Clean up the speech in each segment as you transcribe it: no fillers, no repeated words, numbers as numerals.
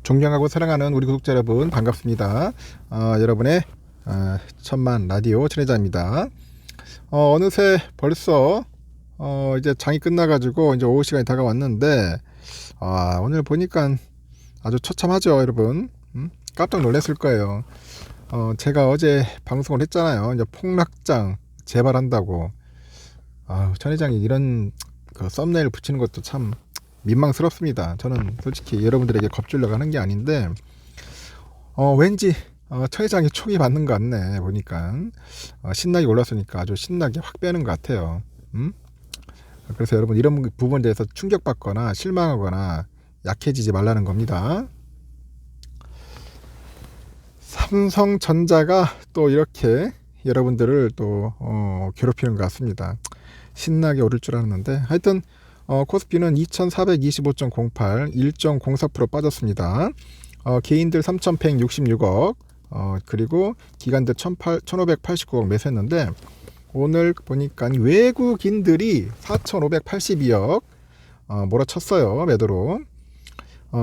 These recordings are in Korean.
존경하고 사랑하는 우리 구독자 여러분 반갑습니다. 여러분의 천만 라디오 천혜자입니다. 어느새 벌써 이제 장이 끝나가지고 이제 오후 시간이 다가왔는데 오늘 보니까 아주 처참하죠, 여러분. 깜짝 놀랐을 거예요. 제가 어제 방송을 했잖아요. 이제 폭락장 재발한다고. 천혜장이 이런 그 썸네일 붙이는 것도 참 민망스럽습니다. 저는 솔직히 여러분들에게 겁주려고 하는 게 아닌데 왠지 천혜장이 촉이 받는 것 같네. 보니까 신나게 올랐으니까 아주 신나게 확 빼는 것 같아요. 그래서 여러분 이런 부분에 대해서 충격받거나 실망하거나 약해지지 말라는 겁니다. 삼성전자가 또 이렇게 여러분들을 또 괴롭히는 것 같습니다. 신나게 오를 줄 알았는데 하여튼 코스피는 2425.08 1.04% 빠졌습니다. 개인들 3166억 그리고 기관들 1589억 매수했는데 오늘 보니까 외국인들이 4582억 몰아쳤어요, 매도로.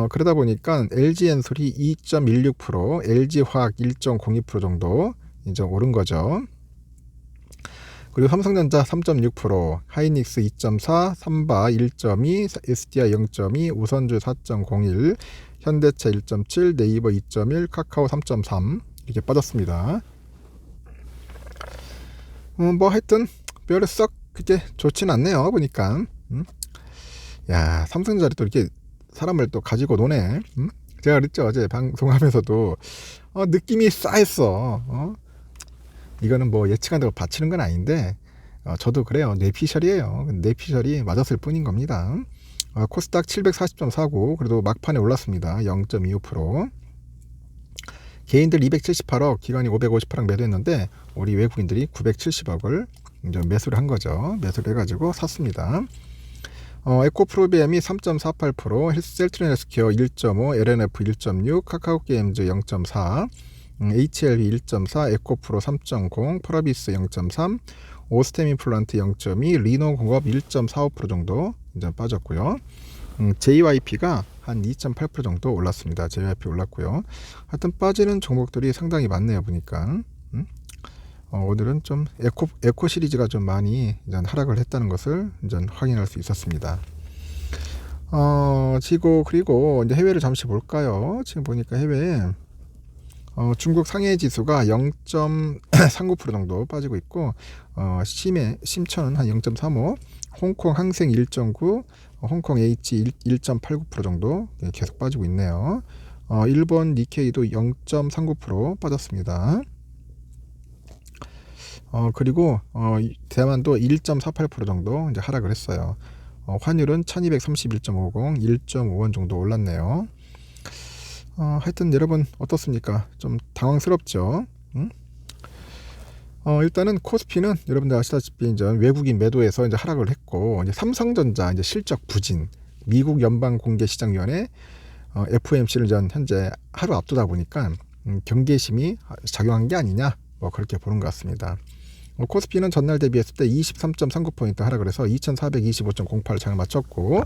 그러다 보니까 LG엔솔이 2.16%, LG화학 1.02% 정도 이제 오른 거죠. 그리고 삼성전자 3.6%, 하이닉스 2.4, 삼바 1.2, SDI 0.2, 우선주 4.01, 현대차 1.7, 네이버 2.1, 카카오 3.3 이렇게 빠졌습니다. 뭐 하여튼 별로 썩 그게 좋진 않네요, 보니까. 야, 삼성전자를 또 이렇게 사람을 또 가지고 노네. 제가 그랬죠, 어제 방송하면서도 느낌이 싸했어. 이거는 뭐 예측한다고 바치는 건 아닌데 저도 그래요. 뇌피셜이에요. 뇌피셜이 맞았을 뿐인 겁니다. 코스닥 740.49 그래도 막판에 올랐습니다. 0.25%. 개인들 278억, 기관이 558억 매도했는데 우리 외국인들이 970억을 이제 매수를 한 거죠. 매수를 해가지고 샀습니다. 에코프로비엠이 3.48%, 헬스셀트리온 헬스케어 1.5, LNF 1.6, 카카오게임즈 0.4, HLB 1.4, 에코프로 3.0, 퍼라비스 0.3, 오스템임플란트 0.2, 리노공업 1.45% 정도 이제 빠졌고요. JYP가 한 2.8% 정도 올랐습니다. JYP 올랐고요. 하여튼 빠지는 종목들이 상당히 많네요, 보니까. 오늘은 좀 에코 시리즈가 좀 많이 이제 하락을 했다는 것을 이제 확인할 수 있었습니다. 그리고 이제 해외를 잠시 볼까요? 지금 보니까 해외에 중국 상해 지수가 0.39% 정도 빠지고 있고, 심천은 한 0.35, 홍콩 항생 1.9, 홍콩 H 1.89% 정도 계속 빠지고 있네요. 일본 니케이도 0.39% 빠졌습니다. 그리고 대만도 1.48% 정도 이제 하락을 했어요. 환율은 1231.50, 1.5원 정도 올랐네요. 하여튼 여러분 어떻습니까? 좀 당황스럽죠? 일단은 코스피는 여러분들 아시다시피 이제 외국인 매도에서 이제 하락을 했고, 이제 삼성전자 이제 실적 부진, 미국 연방공개시장위원회 FOMC를 현재 하루 앞두다 보니까 경계심이 작용한 게 아니냐, 뭐 그렇게 보는 것 같습니다. 코스피는 전날 대비했을 때 23.39포인트 하락을 해서 2425.08 장을 마쳤고,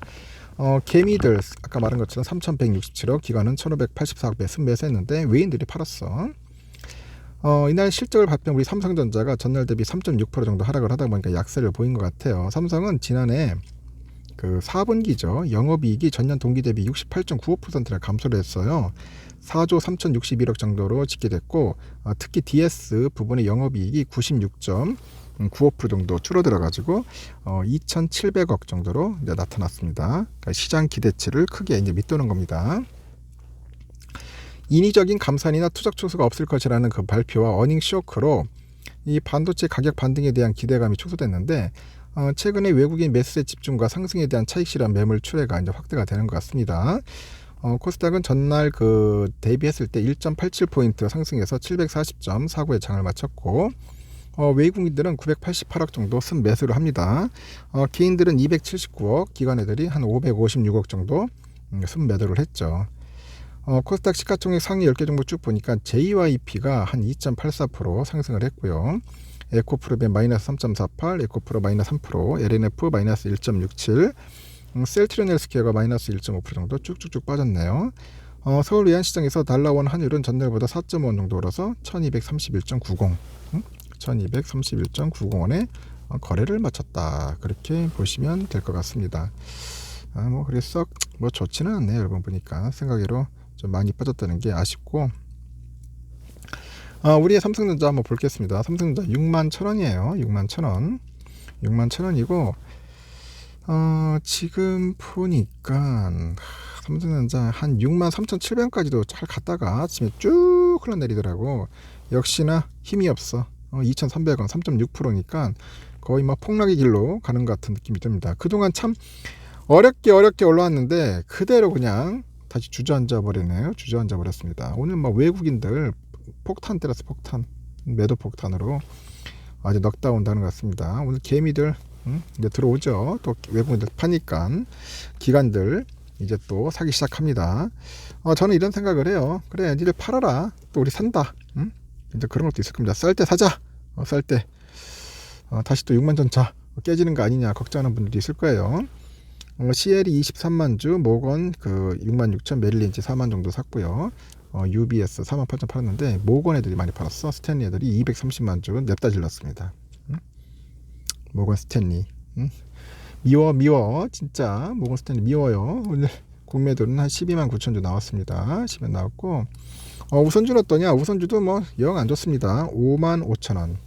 개미들 아까 말한 것처럼 3167억, 기관은 1584억 배 순매수했는데 외인들이 팔았어. 이날 실적을 발표한 우리 삼성전자가 전날 대비 3.6% 정도 하락을 하다 보니까 약세를 보인 것 같아요. 삼성은 지난해 그 4분기죠. 영업이익이 전년 동기 대비 68.95%나 감소를 했어요. 4조 3,061억 정도로 집계됐고, 특히 DS 부분의 영업이익이 96.95% 정도 줄어들어가지고 2,700억 정도로 이제 나타났습니다. 그러니까 시장 기대치를 크게 이제 밑도는 겁니다. 인위적인 감산이나 투적 초수가 없을 것이라는 그 발표와 어닝 쇼크로 이 반도체 가격 반등에 대한 기대감이 축소됐는데, 최근에 외국인 매수세 집중과 상승에 대한 차익 실현 매물 출회가 이제 확대가 되는 것 같습니다. 코스닥은 전날 대비했을 때 1.87포인트 상승해서 740.49의 장을 마쳤고, 외국인들은 988억 정도 순매수를 합니다. 개인들은 279억, 기관 애들이 한 556억 정도 순매도를 했죠. 코스닥 시가총액 상위 10개 종목 쭉 보니까 JYP가 한 2.84% 상승을 했고요. 에코프로벤 마이너스 3.48, 에코프로 마이너스 3%, LNF 마이너스 1.67, 셀트리온 헬스케어가 마이너스 1.5% 정도 쭉쭉쭉 빠졌네요. 서울 외환시장에서 달러원 환율은 전날보다 4.5원 정도 올라서 1231.90 1231.90원에 거래를 마쳤다. 그렇게 보시면 될 것 같습니다. 뭐 그래서 뭐 좋지는 않네요. 여러분 보니까 생각외로 좀 많이 빠졌다는 게 아쉽고, 우리의 삼성전자 한번 보겠습니다. 삼성전자 61,000원이에요. 61,000원. 61,000원이고, 지금 보니까 삼성전자 한 63,700원까지도 잘 갔다가 아침에 쭉 흘러내리더라고. 역시나 힘이 없어. 2,300원 3.6%니까 거의 막 폭락의 길로 가는 것 같은 느낌이 듭니다. 그동안 참 어렵게 올라왔는데 그대로 그냥 다시 주저앉아 버리네요. 주저앉아 버렸습니다. 오늘 막 외국인들 폭탄 때려서 폭탄, 매도 폭탄으로 아주 넉다 온다는 것 같습니다. 오늘 개미들 이제 들어오죠. 또 외국인들 파니까 기관들 이제 또 사기 시작합니다. 저는 이런 생각을 해요. 그래, 니들 팔아라. 또 우리 산다. 이제 그런 것도 있을 겁니다. 쌀 때 사자. 쌀 때 다시 또 6만 전차 깨지는 거 아니냐 걱정하는 분들도 있을 거예요. CL이 23만 주, 모건 그 6만 6천, 메릴린치 4만 정도 샀고요. UBS 4만 8천 팔았는데 모건 애들이 많이 팔았어. 스탠리 애들이 230만 주 냅다 질렀습니다. 모건 스탠리. 미워 진짜 모건 스탠리 미워요. 오늘 국매도는 한 12만 9천 주 나왔습니다. 10만 나왔고, 우선주는 어떠냐? 우선주도 뭐 영 안 좋습니다. 5만 5천 원.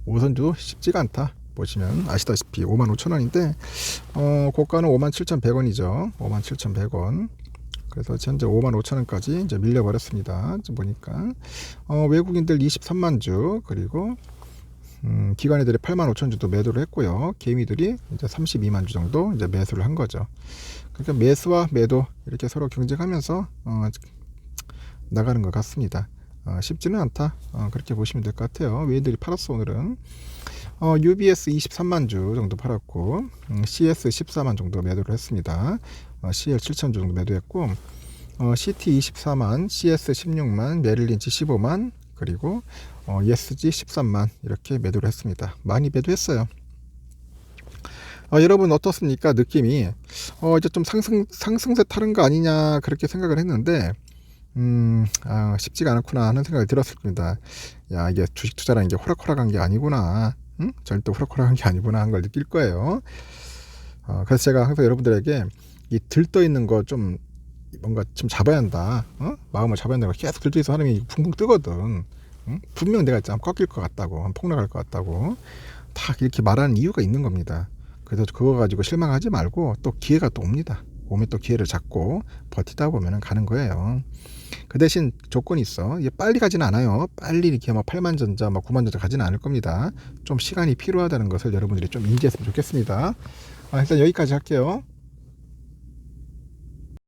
우선주 쉽지가 않다. 보시면 아시다시피 5만 5천 원인데 고가는 5만 7,100원이죠. 5만 7,100원. 그래서 현재 5만 5천 원까지 이제 밀려버렸습니다. 지금 보니까 외국인들 23만 주, 그리고 기관 애들이 8만 5천 주도 매도를 했고요. 개미들이 이제 32만 주 정도 이제 매수를 한 거죠. 그러니까 매수와 매도 이렇게 서로 경쟁하면서 나가는 것 같습니다. 쉽지는 않다. 그렇게 보시면 될 것 같아요. 외인들이 팔았어 오늘은. UBS 23만 주 정도 팔았고, CS 14만 정도 매도를 했습니다. CL 7천 주 정도 매도했고, CT 24만, CS 16만, 메릴린치 15만, 그리고 ESG 13만 이렇게 매도를 했습니다. 많이 매도했어요. 여러분 어떻습니까? 느낌이 이제 좀 상승세 타는 거 아니냐 그렇게 생각을 했는데 쉽지가 않구나 하는 생각이 들었을 겁니다. 야, 이게 주식 투자라는 게 호락호락한 게 아니구나. 절대 호락호락한 게 아니구나 하는 걸 느낄 거예요. 그래서 제가 항상 여러분들에게 이 들떠 있는 거 좀 뭔가 좀 잡아야 한다. 마음을 잡아야 한다고 계속 들떠 있어 하면 붕붕 뜨거든. 분명 내가 좀 꺾일 것 같다고, 폭락할 것 같다고 다 이렇게 말하는 이유가 있는 겁니다. 그래서 그거 가지고 실망하지 말고 또 기회가 또 옵니다. 오면 또 기회를 잡고 버티다 보면 가는 거예요. 그 대신 조건이 있어. 이게 빨리 가지는 않아요. 빨리 이렇게 막 8만 전자, 막 9만 전자 가지는 않을 겁니다. 좀 시간이 필요하다는 것을 여러분들이 좀 인지했으면 좋겠습니다. 일단 여기까지 할게요.